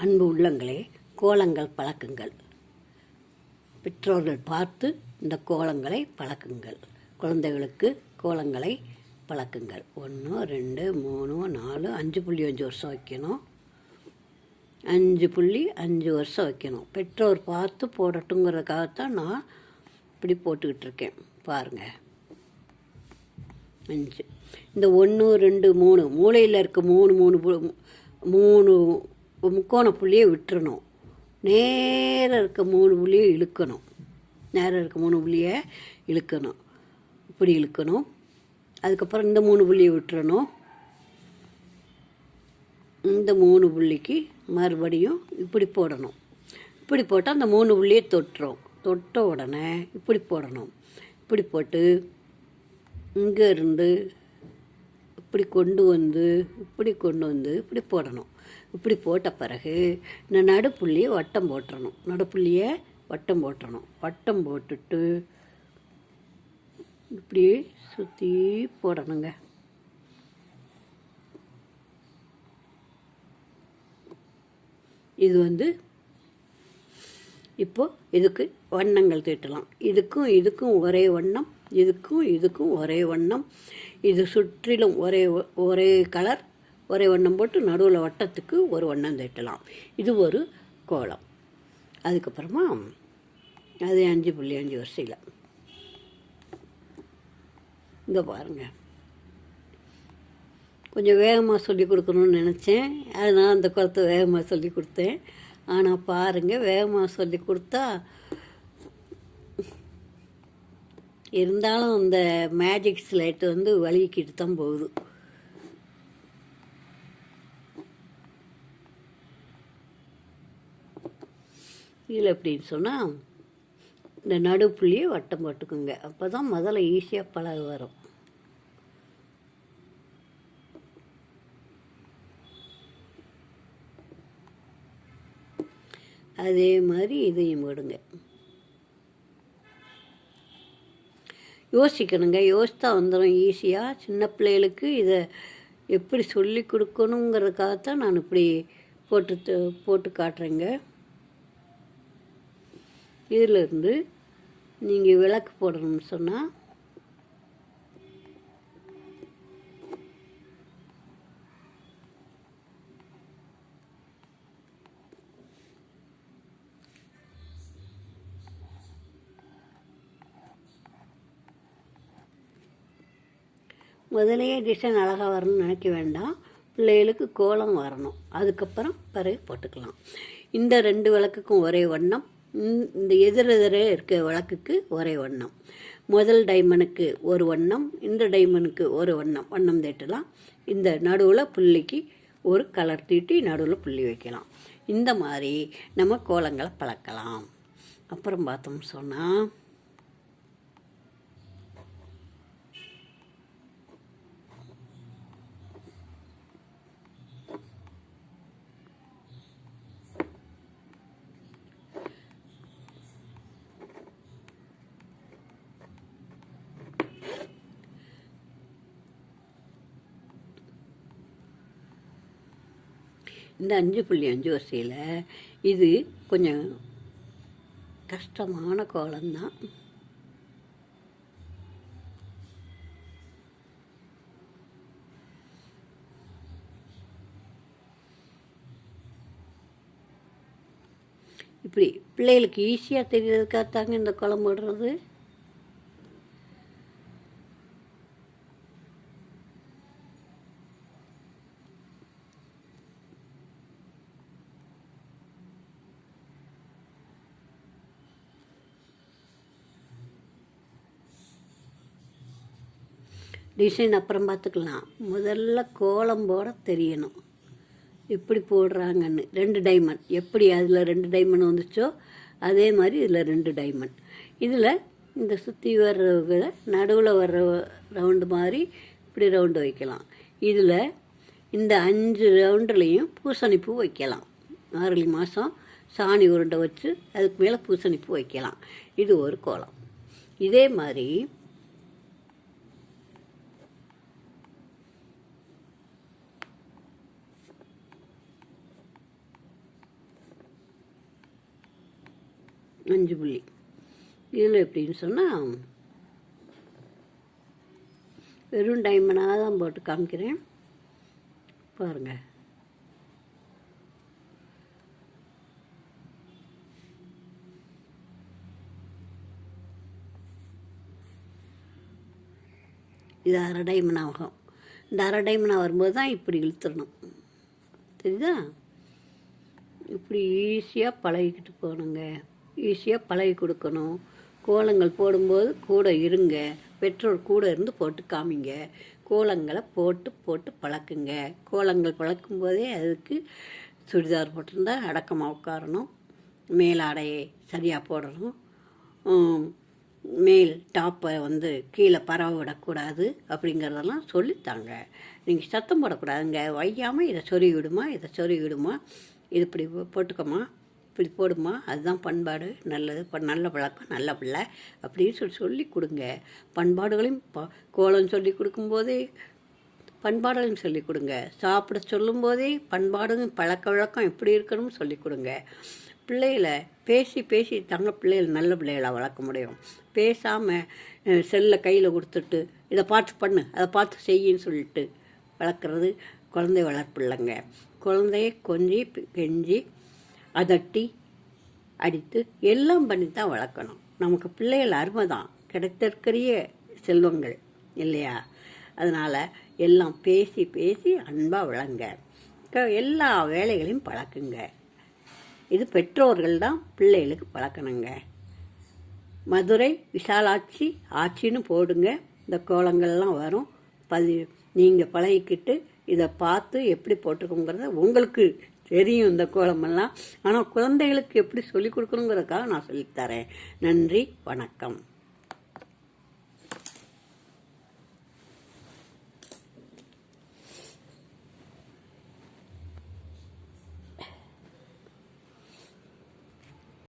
அன்பு உள்ளங்களே, கோலங்கள் பழக்குங்கள். பெற்றோர்கள் பார்த்து இந்த கோலங்களை பழக்குங்கள். குழந்தைகளுக்கு கோலங்களை பழக்குங்கள். 1 2 3 4 5.5 வருஷம் வைக்கணும். 5.5 வருஷம் வைக்கணும். பெற்றோர் பார்த்து போடட்டுங்கிறதுக்காகத்தான் நான் இப்படி போட்டுக்கிட்டு இருக்கேன். பாருங்கள், 5. இந்த 1 2 3 மூலையில் இருக்க 3 முக்கோண புள்ளியை விட்டுறணும். நேராக இருக்க 3 புள்ளியை இழுக்கணும். நேராக இருக்க 3 புள்ளியை இழுக்கணும். இப்படி இழுக்கணும். அதுக்கப்புறம் இந்த 3 புள்ளியை விட்டுறணும். இந்த 3 புள்ளிக்கு மறுபடியும் இப்படி போடணும். இப்படி போட்டால் அந்த 3 புள்ளியை தொட்டுரும். தொட்ட உடனே இப்படி போடணும். இப்படி போட்டு இங்கே இருந்து இப்படி கொண்டு வந்து இப்படி போடணும். இப்படி போட்ட பிறகு இந்த நடுப்புள்ளியை வட்டம் போட்டுறணும். வட்டம் போட்டுட்டு இப்படி சுற்றி போடணுங்க. இது இப்போது இதுக்கு வண்ணங்கள் தீட்டலாம். இதுக்கும் ஒரே வண்ணம், இதுக்கும் ஒரே வண்ணம். இது சுற்றிலும் ஒரே கலர், ஒரே வண்ணம் போட்டு நடுவில் வட்டத்துக்கு ஒரு வண்ணம் தீட்டலாம். இது ஒரு கோலம். அதுக்கப்புறமா அது 5.5 வரிசையில் இங்கே பாருங்கள். கொஞ்சம் வேகமாக சொல்லி கொடுக்கணும்னு நினச்சேன். அதனால் அந்த கோலத்தை வேகமாக சொல்லி கொடுத்தேன். ஆனால் பாருங்கள், வேகமாக சொல்லி கொடுத்தா இருந்தாலும் இந்த மேஜிக் ஸ்லைட் வலிக்கிட்டு தான் போகுது. இதில் எப்படின்னு சொன்னால் இந்த நடுப்புள்ளியை வட்டம் போட்டுக்குங்க. அப்போ தான் முதல்ல ஈஸியாக பழக வரும். அதே மாதிரி இதையும் விடுங்க. யோசிக்கணுங்க. யோசித்தா வந்துடும் ஈஸியாக. சின்ன பிள்ளைகளுக்கு இதை எப்படி சொல்லி கொடுக்கணுங்கிறதுக்காகத்தான் நான் இப்படி போட்டு காட்டுறேங்க. இதிலிருந்து நீங்கள் விளக்கு போடணும்னு சொன்னால் முதலையே டிசைன் அழகாக வரணும்னு நினைக்க வேண்டாம். பிள்ளைகளுக்கு கோலம் வரணும். அதுக்கப்புறம் பிறகு போட்டுக்கலாம். இந்த 2 விளக்குக்கும் ஒரே வண்ணம், இந்த எதிரெதிரே இருக்க விளக்குக்கு ஒரே வண்ணம். முதல் டைமண்டுக்கு ஒரு வண்ணம், இந்த டைமண்டுக்கு ஒரு வண்ணம் தீட்டலாம். இந்த நடுவில் புள்ளிக்கு ஒரு கலர் தீட்டி நடுவில் புள்ளி வைக்கலாம். இந்த மாதிரி நம்ம கோலங்களை பழக்கலாம். அப்புறம் பார்த்தோம்னு சொன்னால் இந்த 5.5 வரிசையில் இது கொஞ்சம் கஷ்டமான கோலம்தான். இப்படி பிள்ளைகளுக்கு ஈஸியாக தெரியறதுக்காகத்தாங்க இந்த கோலம் போடுறது. டிசைன் அப்புறம் பார்த்துக்கலாம். முதல்ல கோலம் போட தெரியணும். எப்படி போடுறாங்கன்னு. 2 டைமண்ட் எப்படி அதில் 2 டைமண்ட் வந்துச்சோ அதே மாதிரி இதில் 2 டைமண்ட். இதில் இந்த சுற்றி வர்ற நடுவில் வர்ற ரவுண்டு மாதிரி இப்படி ரவுண்டு வைக்கலாம். இதில் இந்த 5 ரவுண்டுலேயும் பூசணிப்பூ வைக்கலாம். மார்கழி மாதம் சாணி உருண்டை வச்சு அதுக்கு மேலே பூசணிப்பூ வைக்கலாம். இது ஒரு கோலம். இதே மாதிரி 5 புள்ளி. இதில் எப்படின்னு சொன்னால் வெறும் டைமண்டாக தான் போட்டு காமிக்கிறேன் பாருங்கள். இது அரை டைமண்ட் ஆகும். இந்த அரை டைமண்ட் வரும்போது தான் இப்படி இழுத்துடணும், தெரியுதா? இப்படி ஈஸியாக பழகிக்கிட்டு போகணுங்க, ஈஸியாக பழகி கொடுக்கணும். கோலங்கள் போடும்போது கூட இருங்க, பெற்றோர் கூட இருந்து போட்டு காமிங்க. கோலங்களை போட்டு போட்டு பழக்குங்க. கோலங்கள் பழக்கும் போதே அதுக்கு சுடிதார் போட்டிருந்தா அடக்கமாக உட்காரணும், மேலாடையை சரியாக போடணும், மேல் டாப்பை கீழே பரவ விடக்கூடாது அப்படிங்கிறதெல்லாம் சொல்லித்தாங்க. நீங்கள் சத்தம் போடக்கூடாதுங்க. வையாமல் இதை சொருகி விடுமா, இதை சொருகி விடுமா, இது இப்படி போட்டுக்கோமா, இப்படி போடுமா, அதுதான் பண்பாடு, நல்லது, நல்ல பழக்கம், நல்ல பிள்ளை அப்படின்னு சொல்லி கொடுங்க. பண்பாடுகளையும் கோலம் சொல்லி கொடுக்கும்போதே பண்பாடுகளையும் சொல்லி கொடுங்க. சாப்பிட சொல்லும்போதே பண்பாடுங்க பழக்க வழக்கம் எப்படி இருக்கணும்னு சொல்லி கொடுங்க. பிள்ளைகளை பேசி பேசி தங்க பிள்ளைகள் நல்ல பிள்ளைகளை வளர்க்க முடியும். பேசாமல் செல்லை கையில் கொடுத்துட்டு இதை பார்த்து பண்ணு, அதை பார்த்து செய்யின்னு சொல்லிட்டு வளர்க்குறது குழந்தை வளர்ப்பு இல்லைங்க. குழந்தைய கொஞ்சி கெஞ்சி அதட்டி அடித்து எல்லாம் பண்ணி தான் வளர்க்கணும். நமக்கு பிள்ளைகள் அருமை தான், கிடைத்திருக்கிற செல்வங்கள் இல்லையா? அதனால் எல்லாம் பேசி பேசி அன்பாக வளங்க, எல்லா வேலைகளையும் பழக்குங்க. இது பெற்றோர்கள் தான் பிள்ளைகளுக்கு பழக்கணுங்க. மதுரை விசாலாட்சி ஆட்சின்னு போடுங்க, இந்த கோலங்கள்லாம் வரும். நீங்கள் பழகிக்கிட்டு இதை பார்த்து எப்படி போட்டிருக்கோங்கிறத உங்களுக்கு தெரியும் இந்த கோலமெல்லாம். ஆனால் குழந்தைகளுக்கு எப்படி சொல்லிக் கொடுக்கணுங்கிறதுக்காக நான் சொல்லித்தரேன். நன்றி, வணக்கம்.